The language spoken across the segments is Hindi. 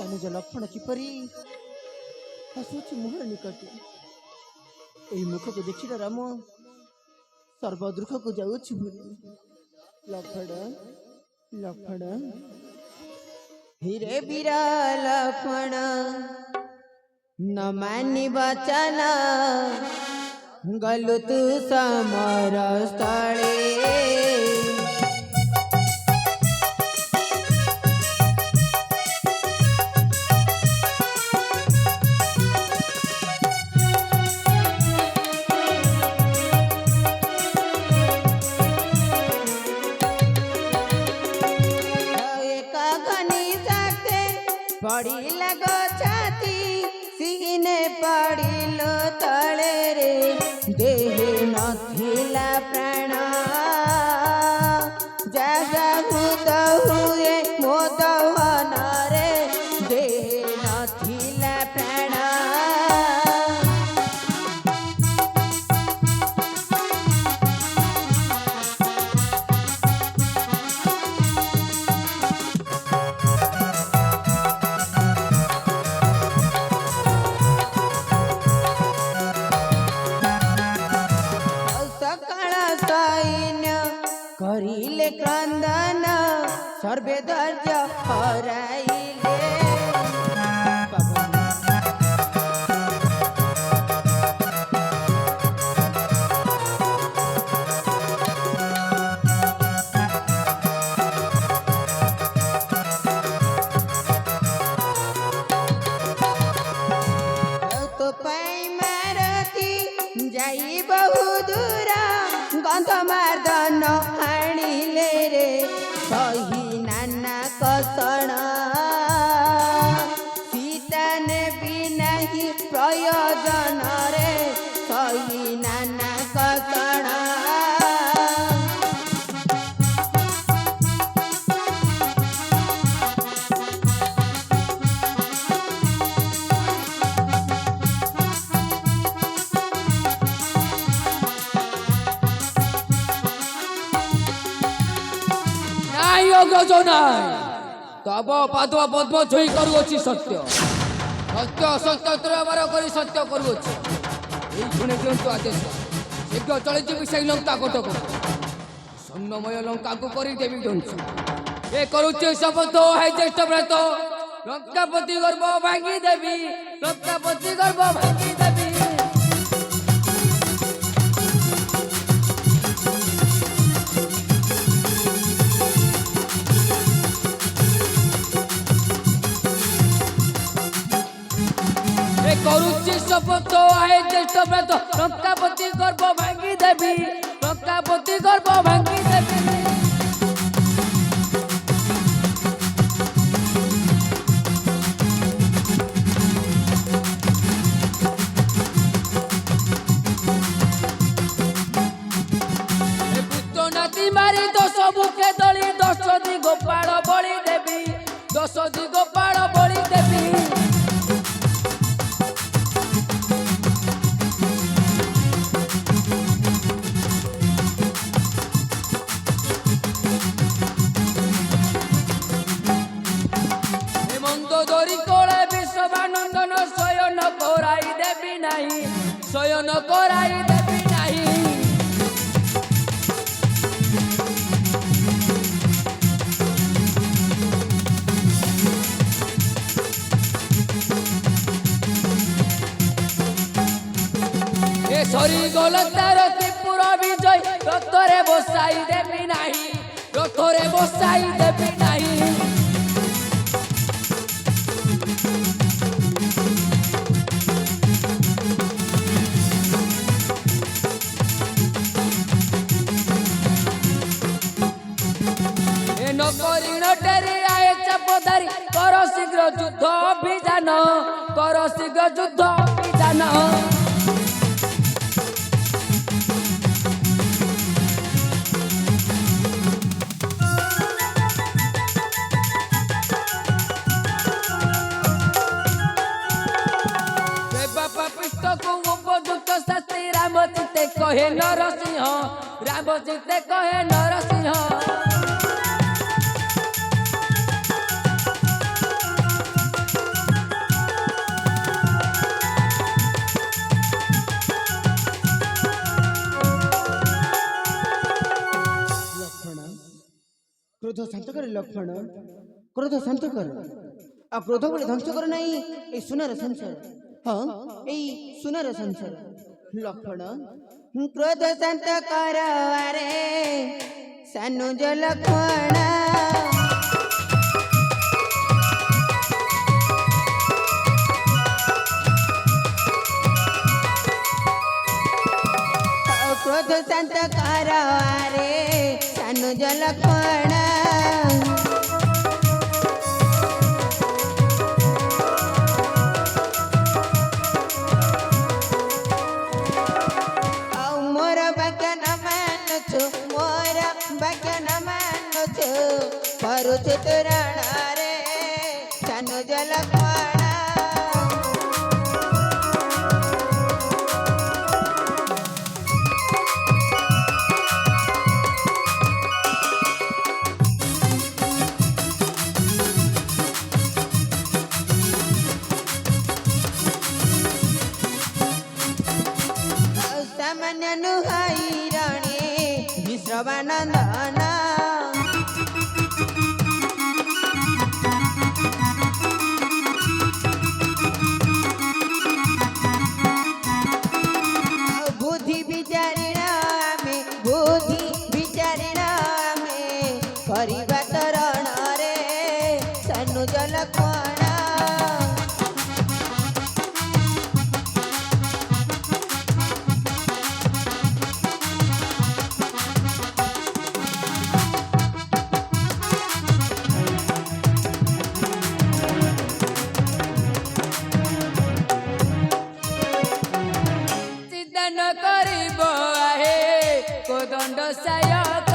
अनुज लक्षण किपरि हसुच मोहर निकट एई मुख को देखिला राम सर्व दुख को जाउछ भूली लखड़ लखड़ हिरे बीरा लखण न मानी वचन गलु तू समर स्थले पड़ी लगो छाती सीने पड़िलो तले रे देह नथिला प्राण जगा भूत हुए मोद रे देह नथिला प्राण करिले क्रंदन सर्वे धैर्य हराइले तो पाई मारती जाई बहु दूरा गंध मार्दन आनिले रे सही नाना कसण सीता ने भी नहीं प्रयोजन रे सही नाना कसण तब पादुआ पद्म छुई करुअछि सत्य सत्य असत्य त्रयबार करी सत्य करुअछि एई शुणे दियंतु आदेश शीघ्र चली जीवी से लंका कटक सैन्यमय लंका को करी देवी ध्वंस ए करुछि शपथ है ज्येष्ठ व्रत लंकापति गर्भ भांगी देवी लंकापति गर्भ भांगी देवी करुछि शपथ आए ज्येष्ठ व्रत लंकापति गर्भ भांगी देवी लंकापति गर्भ भांगी देवी पुत्र नाती मारी दश बुके दली 10 दी गोपाल बलि देवी 10 दी गोपाल बलि देवी शयन कराई देवी नहीं ए सरी गल तार त्रिपुर विजय रथरे बसाई देवी नहीं रथरे बसाई देवी नहीं कर शीघ्र युद्ध अभियान कर शीघ्र युद्ध अभियान बापा पिष्ट को उपयुक्त शास्त्री राम चिते कहे नरसिंह राम चिते कहे नरसिंह ଲକ୍ଷ୍ମଣ କ୍ରୋଧ ଶାନ୍ତ କର। ଆଉ କ୍ରୋଧ ବଳେ ଧ୍ୱଂସ କର ନାହିଁ ଏଇ ସୁନାର ସଂସାର। ହଁ ଏଇ ସୁନାର ସଂସାର। ଲକ୍ଷ୍ମଣ କ୍ରୋଧ ଶାନ୍ତ କର ଆରେ ସାନୁଜ ଲକ୍ଷ୍ମଣ। क्रोध शांत कर रे सानुज लक्ष्मण। मोर बाक्य न मानुछु मोर बाक्य न मानुछु करुछु तुरण रे सानुज लक्ष्मण। सामान्य नुहाई रणे विश्रवानंदन। बुद्धि विचारिण में बुद्धि विचारिण में करिबा तरण रे सानुज लक्ष्मण। କରିବ ଆହେ କୋଦଣ୍ଡ ସାୟକ।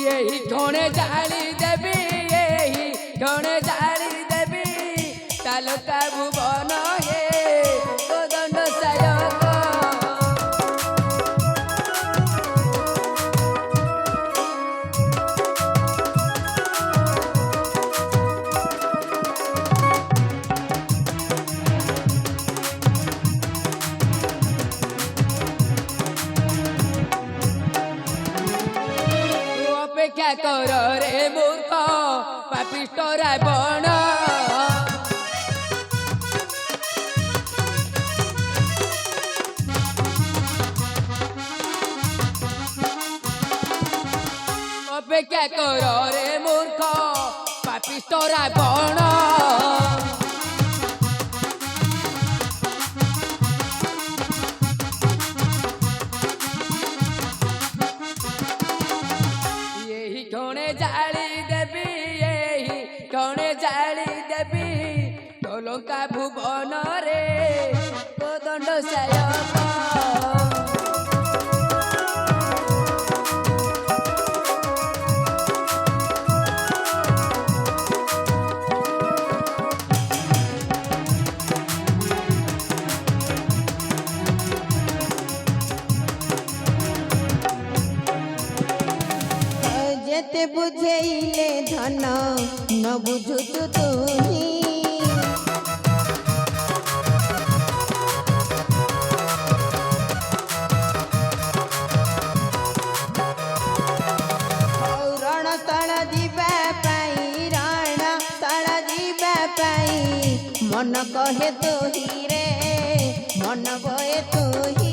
यही ढोणे जाଳି ଦେବି यही ढोणे जाଳି ଦେବି ତାଲକା ଭୁବନ ହେ କୋଦଣ୍ଡ ସାୟକ। অপেক্ষা কর রে মূর্খ পাপিষ্ট রাবণ। অপেক্ষা কর রে মূর্খ পাপিষ্ট রাবণ। ढोणे जाଳି देवी यही ढोणे जाଳି देवी ढोलका भुवन रे कोदंड सायक। जेते बुझेइले धन न बुझुचु तुही। रण तळ जीवा पाई रण तळ जीवा पाई मन कहे तुही रे मन बहे तुही।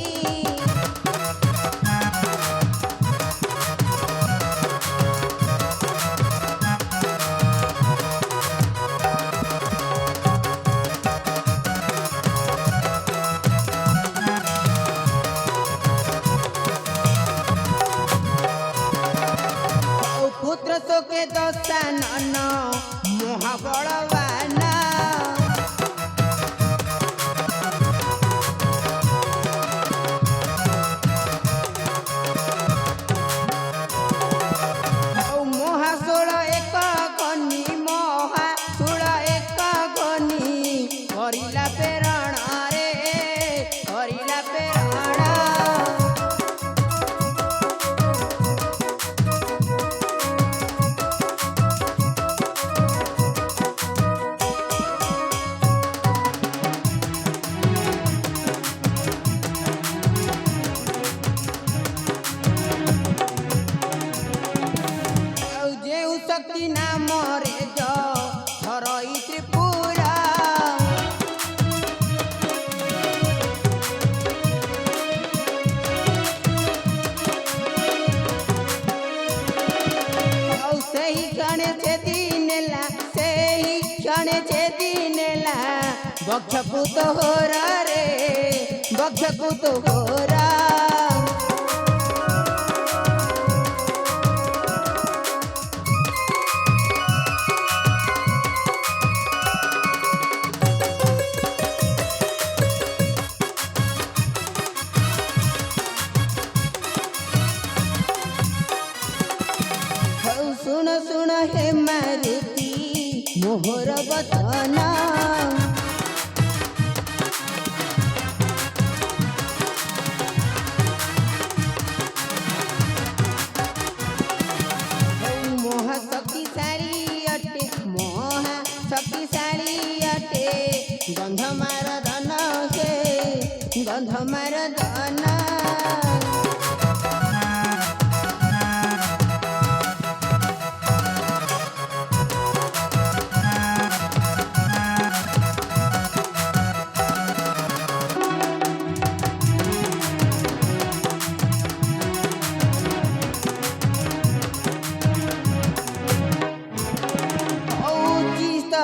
पुत्र शोके दशानन महाबलवान। महासुळ एक गनी महासुळ एक गनी करिला प्रेरण रे करिला प्रेरण। शक्ति नामरे जो धरई त्रिपुरा सही क्षण से दिनेला सही क्षण से दिनेला बक्षपुत हो रे बक्षपुत हो रा सुन सुन हे मारुति मोहर बचना मोह शक्तिशाली अटे मोह शक्तिशाली अटे गंध मार धन हे गंध मार धन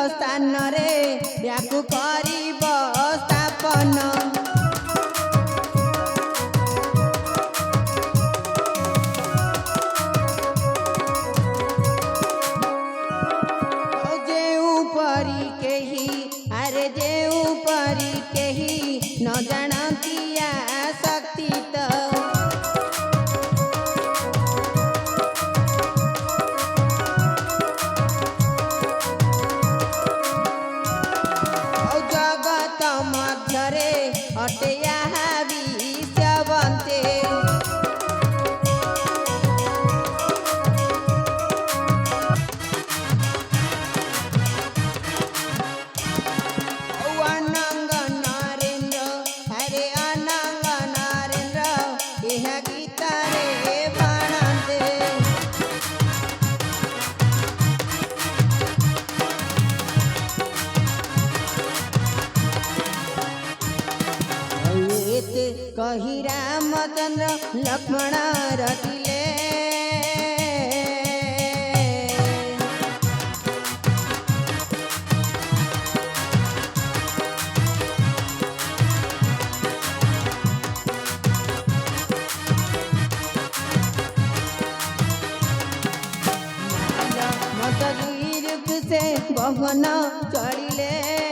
स्थान रे याकु करिब स्थापन जेउ परी केही अरे जेउ परी केही न जानतिया शक्ति त अटे यहाँ विश्ववन्ते अनंग नरेन्द्र हरे अनंग नरेन्द्र यह गीत रे भाणते कही रामचंद्र लक्ष्मण रतिले मत से बहन चढ़िले